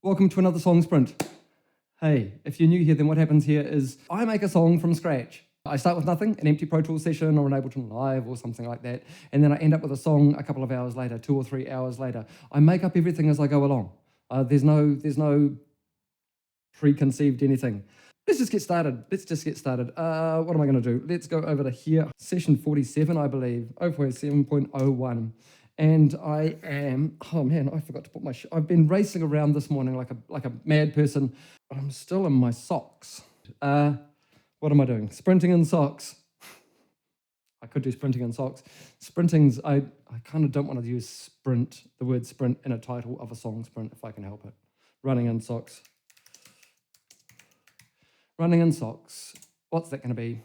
Welcome to another song sprint. Hey, if you're new here, then what happens here is I make a song from scratch. I start with nothing, an empty Pro Tools session or an Ableton Live or something like that, and then I end up with a song a couple of hours later, 2 or 3 hours later. I make up everything as I go along. There's no preconceived anything. Let's just get started. What am I going to do? Let's go over to here. Session 47, I believe. 0.7.01. And I am, oh man, I forgot to put my, I've been racing around this morning like a mad person. I'm still in my socks. What am I doing? Sprinting in socks. I could do sprinting in socks. Sprinting's, I kind of don't want to use sprint, the word sprint, in a title of a song sprint if I can help it. Running in socks. Running in socks. What's that going to be?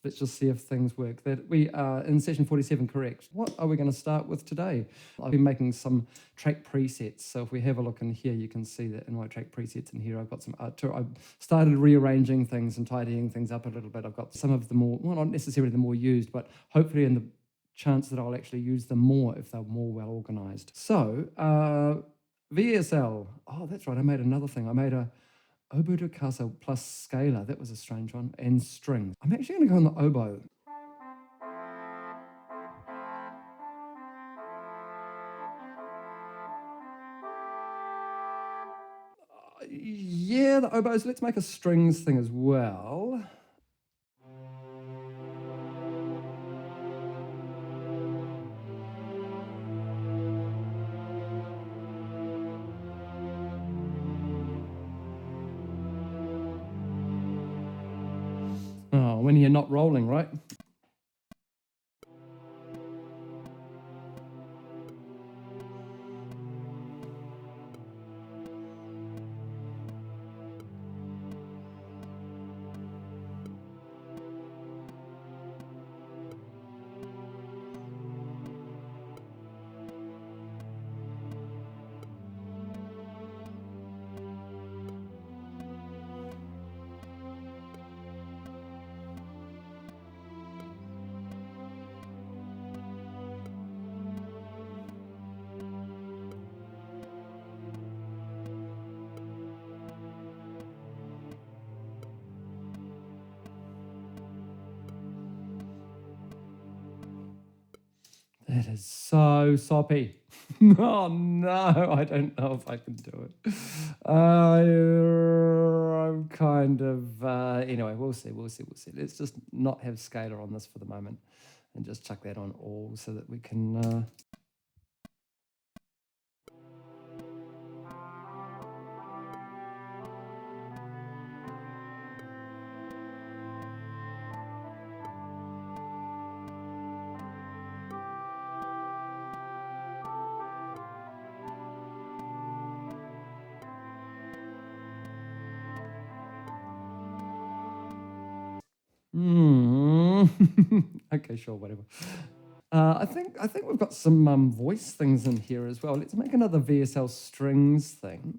Let's just see if things work. That we are in session 47, correct. What are we going to start with today? I've been making some track presets. So if we have a look in here, you can see that in my track presets in here, I've got some Arturia. I've started rearranging things and tidying things up a little bit. I've got some of the more, well, not necessarily the more used, but hopefully in the chance that I'll actually use them more if they're more well organized. So VSL, oh, that's right. I made another thing. I made a Oboe de Cassa plus scalar, that was a strange one, and strings. I'm actually going to go on the oboe. Yeah, the oboes, let's make a strings thing as well. Oh, when you're not rolling, right? That is so soppy. Oh no, I don't know if I can do it. I'm kind of, anyway, we'll see. Let's just not have scalar on this for the moment and just chuck that on all so that we can... Okay, sure, whatever. I think we've got some voice things in here as well. Let's make another VSL Strings thing.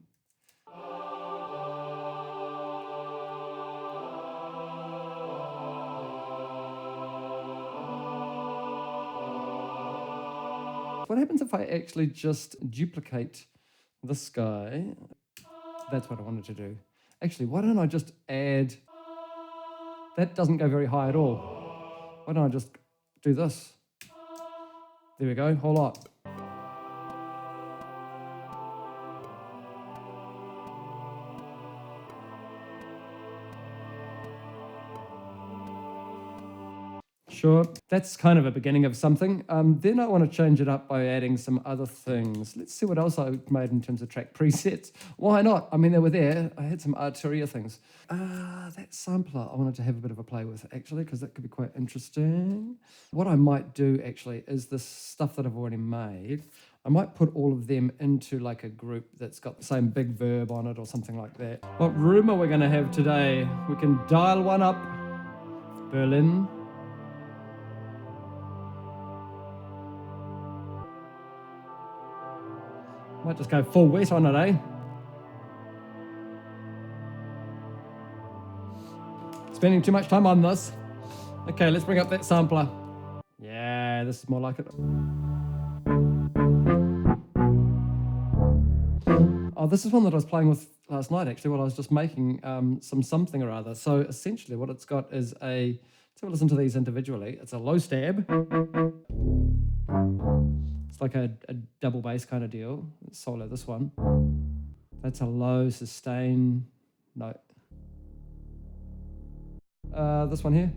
What happens if I actually just duplicate this guy? That's what I wanted to do. Actually, why don't I just add... That doesn't go very high at all. Why don't I just do this? There we go, whole lot. Sure, that's kind of a beginning of something. Then I want to change it up by adding some other things. Let's see what else I made in terms of track presets. Why not? I mean, they were there. I had some Arturia things. That sampler I wanted to have a bit of a play with, actually, because that could be quite interesting. What I might do, actually, is this stuff that I've already made. I might put all of them into like a group that's got the same big verb on it or something like that. What room are we going to have today? We can dial one up. Berlin. Might just go full wet on it, eh? Spending too much time on this. Okay, let's bring up that sampler. Yeah, this is more like it. Oh, this is one that I was playing with last night, actually, while I was just making something or other. So essentially what it's got is let's have a listen to these individually. It's a low stab. It's like a double bass kind of deal. Let's solo this one. That's a low sustain note. This one here.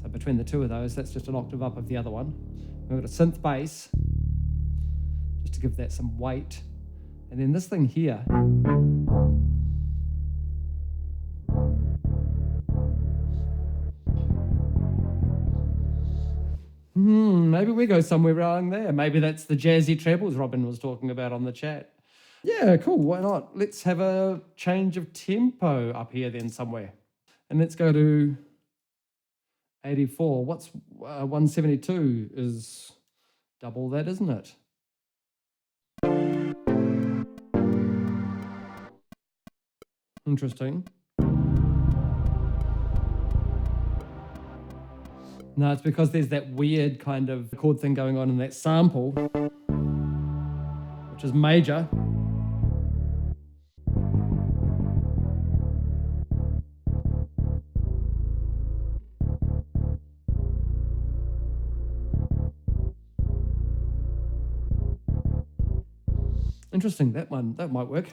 So between the two of those, that's just an octave up of the other one. We've got a synth bass, just to give that some weight. And then this thing here. Maybe we go somewhere around there. Maybe that's the jazzy trebles Robin was talking about on the chat. Yeah, cool, why not? Let's have a change of tempo up here then somewhere. And let's go to 84. What's 172 is double that, isn't it? Interesting. No, it's because there's that weird kind of chord thing going on in that sample, which is major. Interesting, that might work.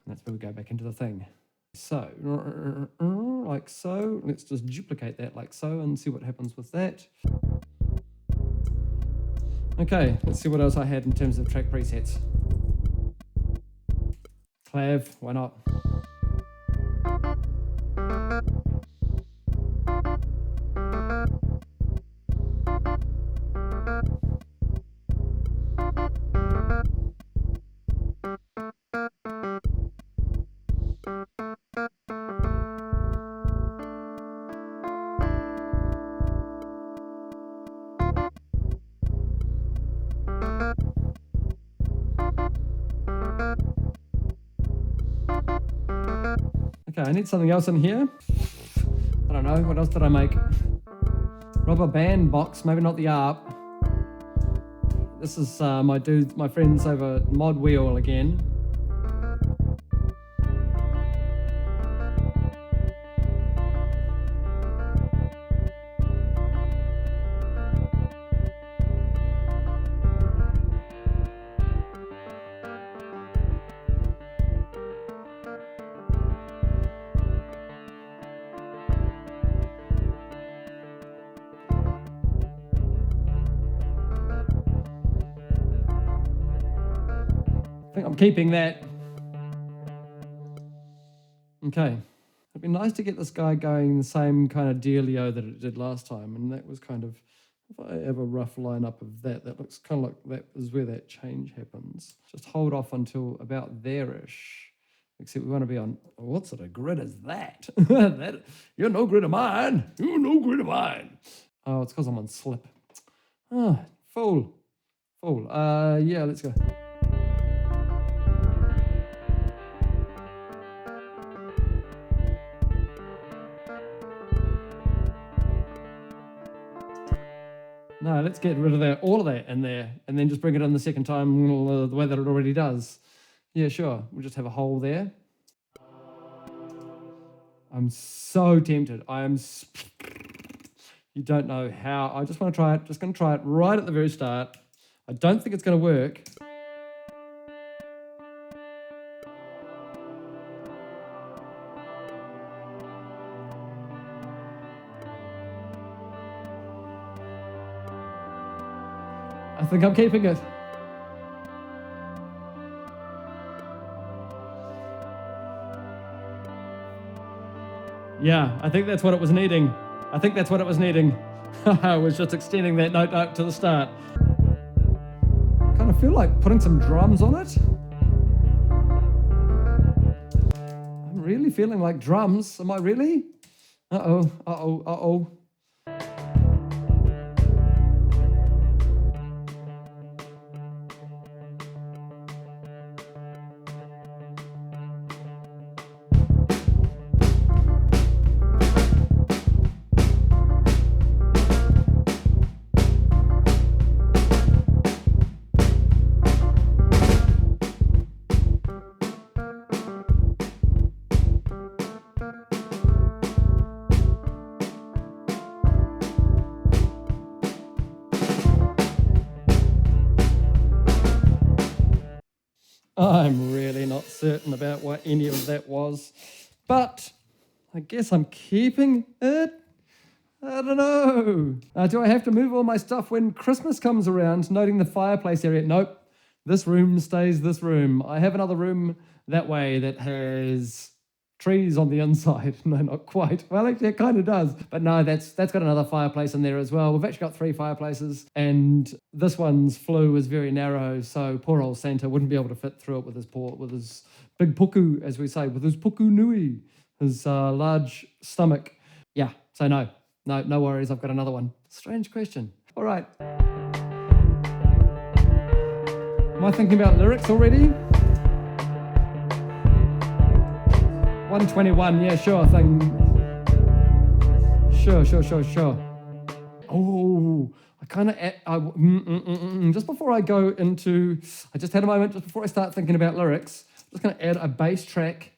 That's where we go back into the thing. So, like so. Let's just duplicate that like so and see what happens with that. Okay, let's see what else I had in terms of track presets. Clav, why not? Okay, I need something else in here. I don't know, what else did I make? RubberBandBox, maybe not the ARP. This is my friends over ModWheel again. I think I'm keeping that. Okay. It'd be nice to get this guy going the same kind of dealio that it did last time. And that was kind of, if I have a rough lineup of that, that looks kind of like that is where that change happens. Just hold off until about there-ish. Except we want to be on, what sort of grid is that? You're no grid of mine. You're no grid of mine. Oh, it's because I'm on slip. Oh, fool. Yeah, let's go. No, let's get rid of that, all of that in there, and then just bring it in the second time the way that it already does. Yeah, sure. We'll just have a hole there. I'm so tempted. You don't know how. I just want to try it. Just going to try it right at the very start. I don't think it's going to work. I think I'm keeping it. Yeah, I think that's what it was needing. I was just extending that note out to the start. I kind of feel like putting some drums on it. really feeling like drums. Am I really? Uh-oh, uh-oh, uh-oh. I'm really not certain about what any of that was, but I guess I'm keeping it. I don't know. Do I have to move all my stuff when Christmas comes around, noting the fireplace area? Nope. This room stays this room. I have another room that way that has trees on the inside. No, not quite. Well, actually, it kind of does. But no, that's got another fireplace in there as well. We've actually got 3 fireplaces, and this one's flue is very narrow, so poor old Santa wouldn't be able to fit through it with his big puku, as we say, with his puku nui, his large stomach. Yeah, so no worries. I've got another one. Strange question. All right. Am I thinking about lyrics already? 121, yeah, sure thing. Sure. Oh, I kind of, just before I go into, I just had a moment just before I start thinking about lyrics, I'm just going to add a bass track.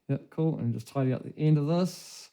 Yeah, cool. And just tidy up the end of this,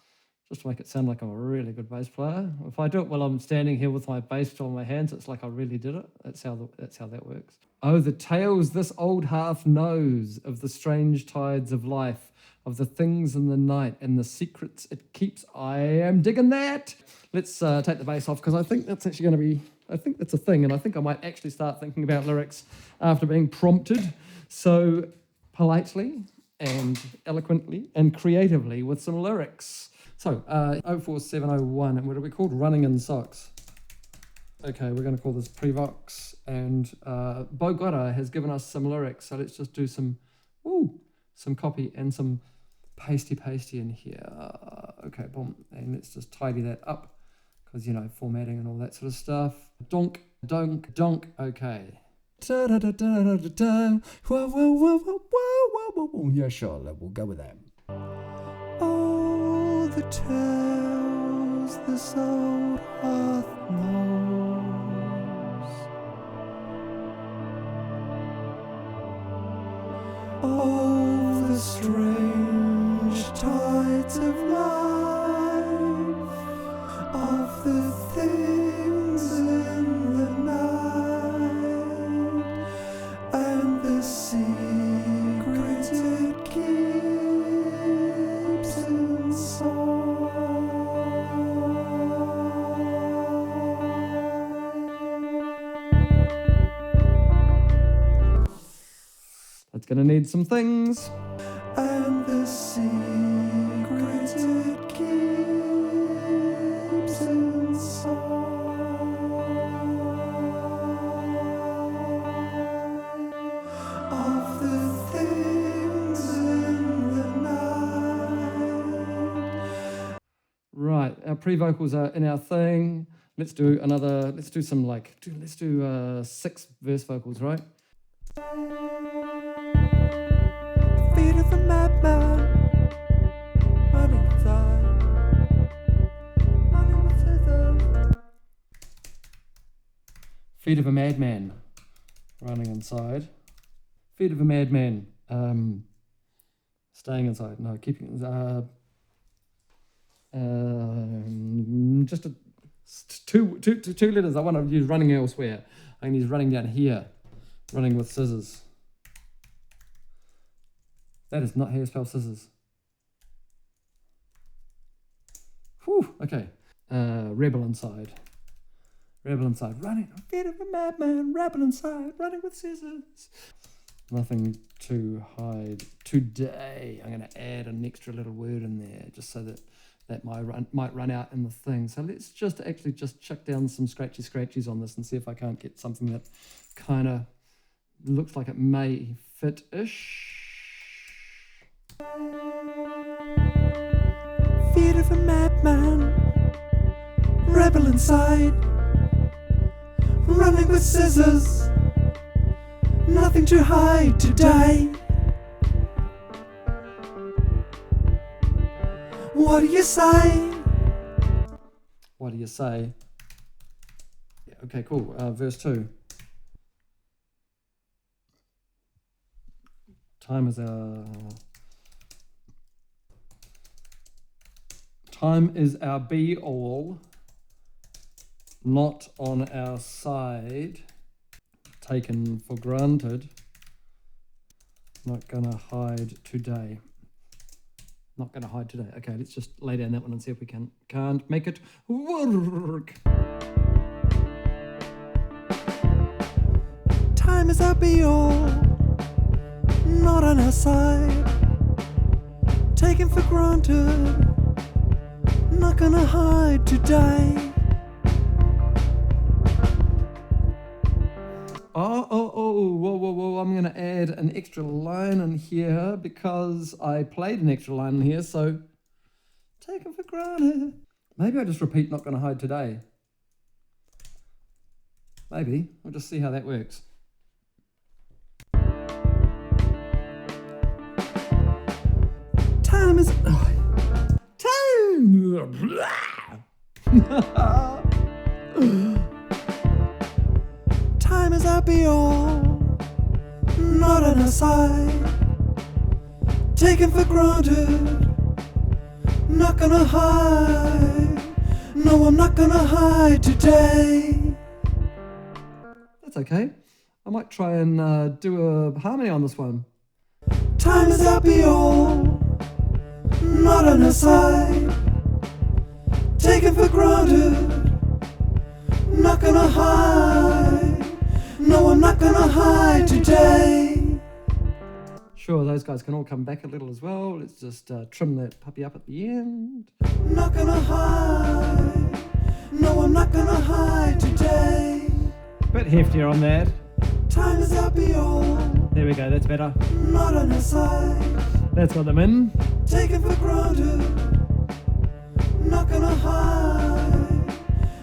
just to make it sound like I'm a really good bass player. If I do it while I'm standing here with my bass still in my hands, it's like I really did it. That's how that works. Oh, the tales this old hearth knows of the strange tides of life, of the things in the night and the secrets it keeps. I am digging that. Let's take the bass off, because I think that's actually going to be, I think that's a thing, and I think I might actually start thinking about lyrics after being prompted. So politely and eloquently and creatively with some lyrics. So 04701, and what are we called? Running in Socks. Okay, we're going to call this Prevox, and Bogotta has given us some lyrics, so let's just do some copy and some pasty in here. Okay, boom, and let's just tidy that up, because, you know, formatting and all that sort of stuff. Donk, okay. Yeah, sure, we'll go with that. All the tales this old hearth knows, all the strange tides of life, of the things in the night, and the secrets it keeps inside. That's gonna need some things. And the secrets it keeps inside. Of the things in the night. Right, our pre-vocals are in our thing. Let's do another, let's do 6 verse vocals, right? Feet of the madman, running inside, running with the Feet of a madman running inside. Feet of a madman staying inside. No, keeping just two letters. I want to use running elsewhere. I can use running down here. Running with scissors. That is not how you spell scissors. Whew, okay. Rebel inside. Rebel inside. Running. Feet of a madman. Rebel inside. Running with scissors. Nothing to hide today. I'm going to add an extra little word in there just so that might run out in the thing. So let's just actually just chuck down some scratchies on this and see if I can't get something that kind of looks like it may fit-ish. Feet of a madman, rebel inside, running with scissors, nothing to hide today. What do you say? What do you say? Yeah, okay, cool. Verse 2. Time is our be all, not on our side, taken for granted, not gonna hide today. Not gonna hide today. Okay, let's just lay down that one and see if we can't make it work. Time is our be all, not on our side, taken for granted, not gonna hide today. Whoa, I'm gonna add an extra line in here because I played an extra line in here, so taken for granted. Maybe I just repeat not gonna hide today. Maybe, we'll just see how that works. Time is... Time is our be all, not on our side, taken for granted, not gonna hide. No, I'm not gonna hide today. That's okay. I might try and do a harmony on this one. Time is our be all, not on our side, taken for granted, not gonna hide. No, I'm not gonna hide today. Sure, those guys can all come back a little as well. Let's just trim that puppy up at the end. Not gonna hide. No, I'm not gonna hide today. Bit heftier on that. Time is our be all. There we go, that's better. Not on our side. That's got them in. Taken for granted. Not gonna hide.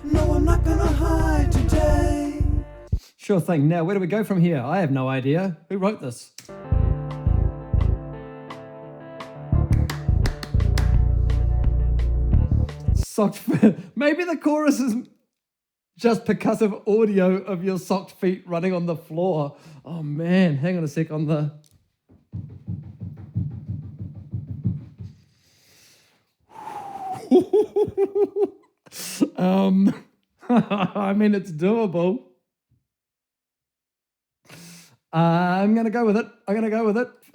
No, I'm not gonna hide today. Sure thing. Now, where do we go from here? I have no idea. Who wrote this? Socked feet. Maybe the chorus is just percussive audio of your socked feet running on the floor. Oh man, hang on a sec on the... I mean, it's doable. I'm going to go with it.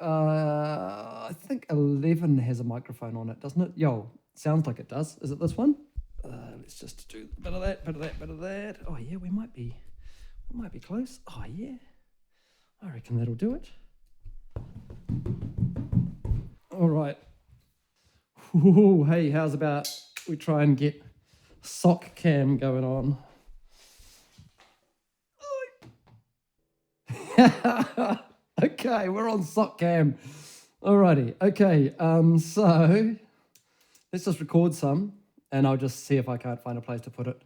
I think 11 has a microphone on it, doesn't it? Yo, sounds like it does. Is it this one? Let's just do a bit of that. Oh yeah, we might be close. Oh yeah, I reckon that'll do it. All right. Ooh, hey, how's about we try and get sock cam going on? Okay, we're on sock cam. Alrighty, okay, so let's just record some and I'll just see if I can't find a place to put it.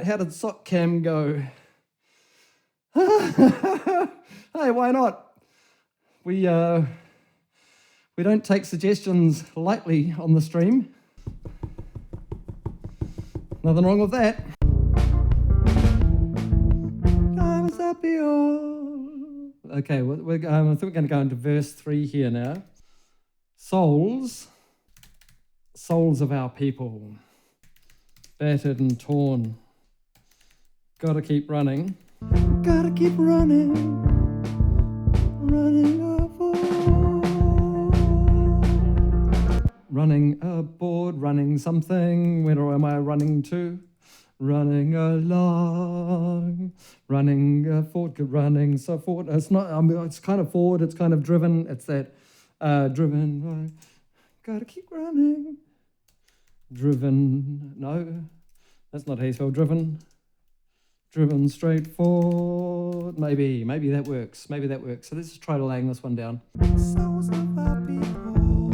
right, how did sock cam go? Hey, why not? We don't take suggestions lightly on the stream. Nothing wrong with that. Okay, I think we're going to go into verse 3 here now. Souls of our people, battered and torn. Gotta keep running. Gotta keep running. Running aboard, running something. Where am I running to? Running along, running forward, running so forward. It's not. It's kind of forward. It's kind of driven. It's that driven. Gotta keep running. Driven. No, that's not how you spell driven. Driven straight forward. Maybe that works. Maybe that works. So let's just try to laying this one down. Souls of our people,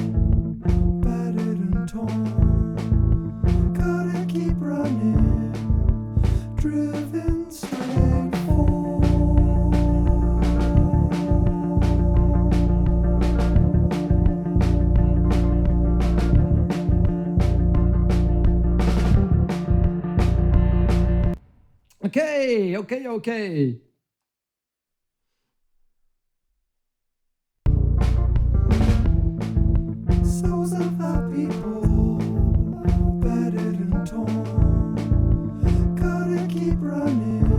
battered and torn. Gotta keep running. Driven straight forward. Okay. Souls of our people, battered and torn. Gotta keep running,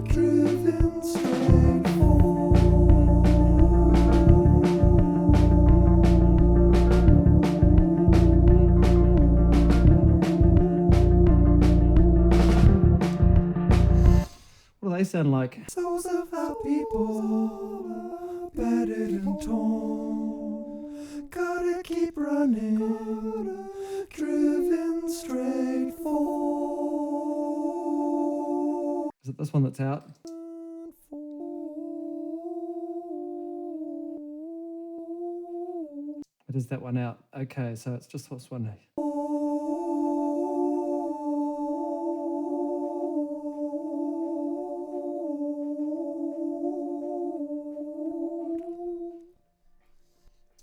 driven straight forward. What do they sound like? Souls of our people, battered and torn. Gotta keep running, driven straight forward. Is it this one that's out? It is that one out. Okay, so it's just this one.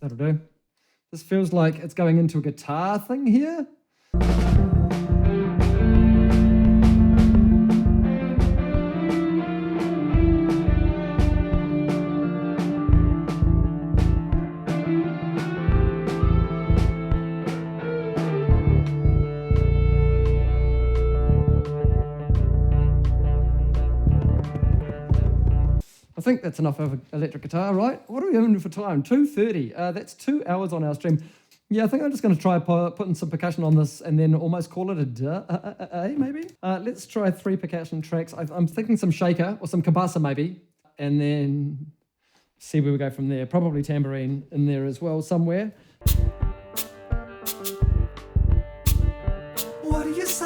That'll do. This feels like it's going into a guitar thing here. I think that's enough of an electric guitar, right? What are we having for time? 2:30. That's 2 hours on our stream. Yeah, I think I'm just going to try putting some percussion on this and then almost call it a day, maybe. Let's try 3 percussion tracks. I'm thinking some shaker or some kabasa maybe, and then see where we go from there. Probably tambourine in there as well somewhere. What do you say?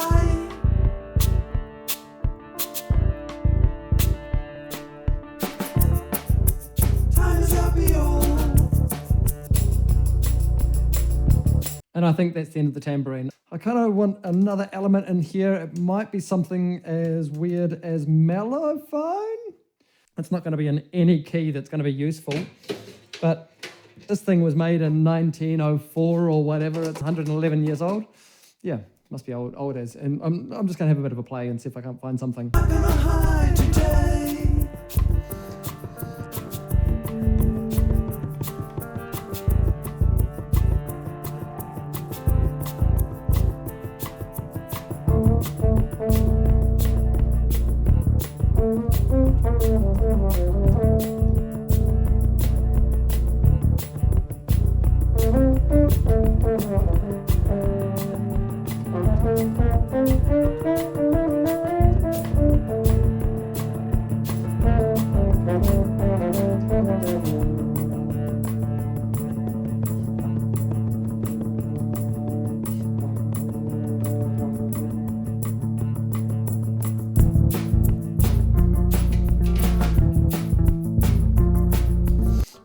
And I think that's the end of the tambourine. I kind of want another element in here. It might be something as weird as Melophone. It's not going to be in any key that's going to be useful. But this thing was made in 1904 or whatever. It's 111 years old. Yeah, must be old as. And I'm just going to have a bit of a play and see if I can't find something. I'm gonna hide today.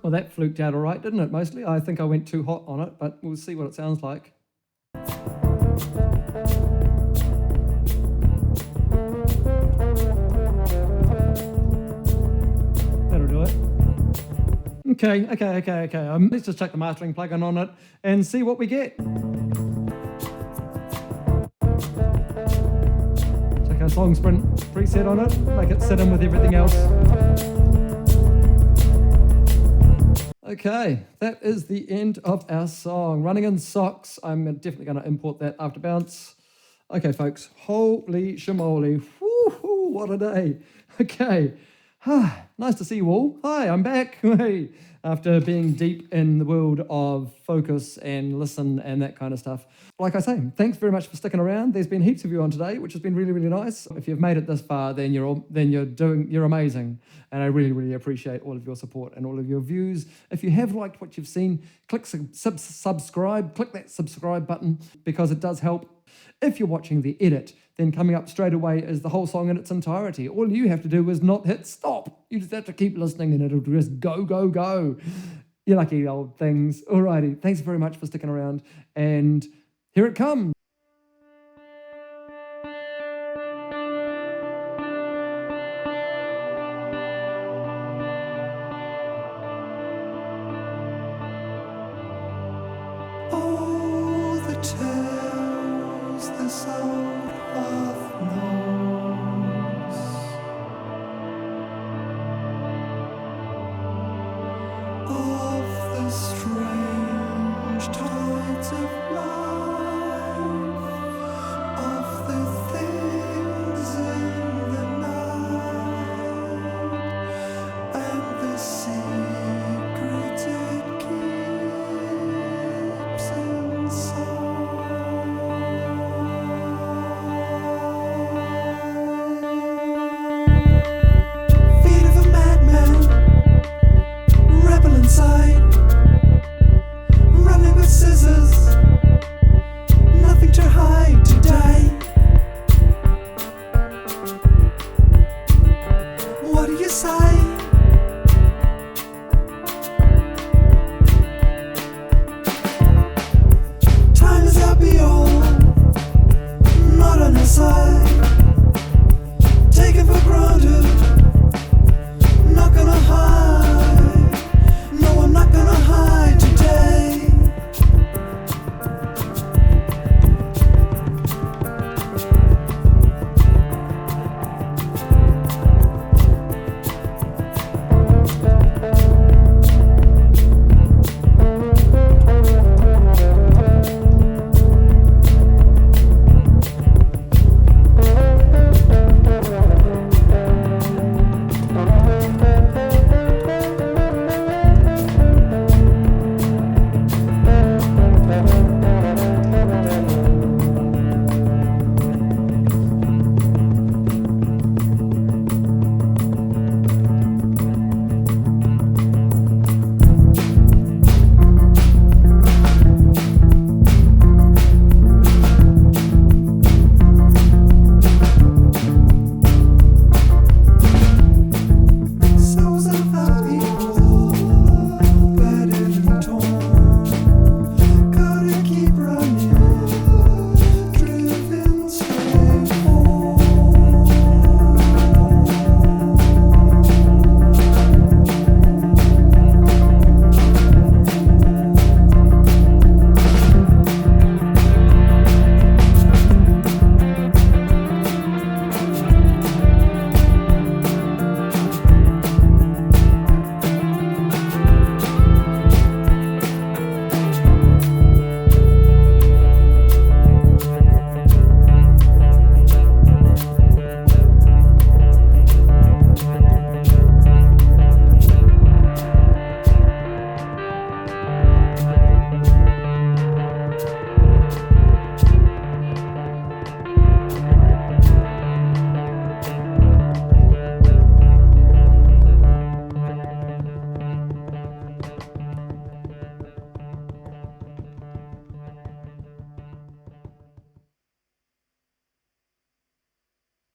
Well, that fluked out all right, didn't it, mostly? I think I went too hot on it, but we'll see what it sounds like. Okay. Let's just chuck the mastering plugin on it and see what we get. Chuck our song sprint preset on it, make it sit in with everything else. Okay, that is the end of our song. Running in Socks. I'm definitely going to import that after bounce. Okay, folks. Holy shamoly. Woo-hoo, what a day. Okay. Nice to see you all. Hi, I'm back. Hey. After being deep in the world of focus and listen and that kind of stuff. Like I say, thanks very much for sticking around. There's been heaps of you on today, which has been really, really nice. If you've made it this far, then you're amazing. And I really, really appreciate all of your support and all of your views. If you have liked what you've seen, click subscribe, click that subscribe button because it does help. If you're watching the edit, then coming up straight away is the whole song in its entirety. All you have to do is not hit stop. You just have to keep listening and it'll just go, go, go. You lucky old things. Alrighty, thanks very much for sticking around. And here it comes. Oh, the tales this old hearth knows, of the strange tides of life, of the things in the night, and the secrets it keeps inside. Feet of a madman, rebel inside.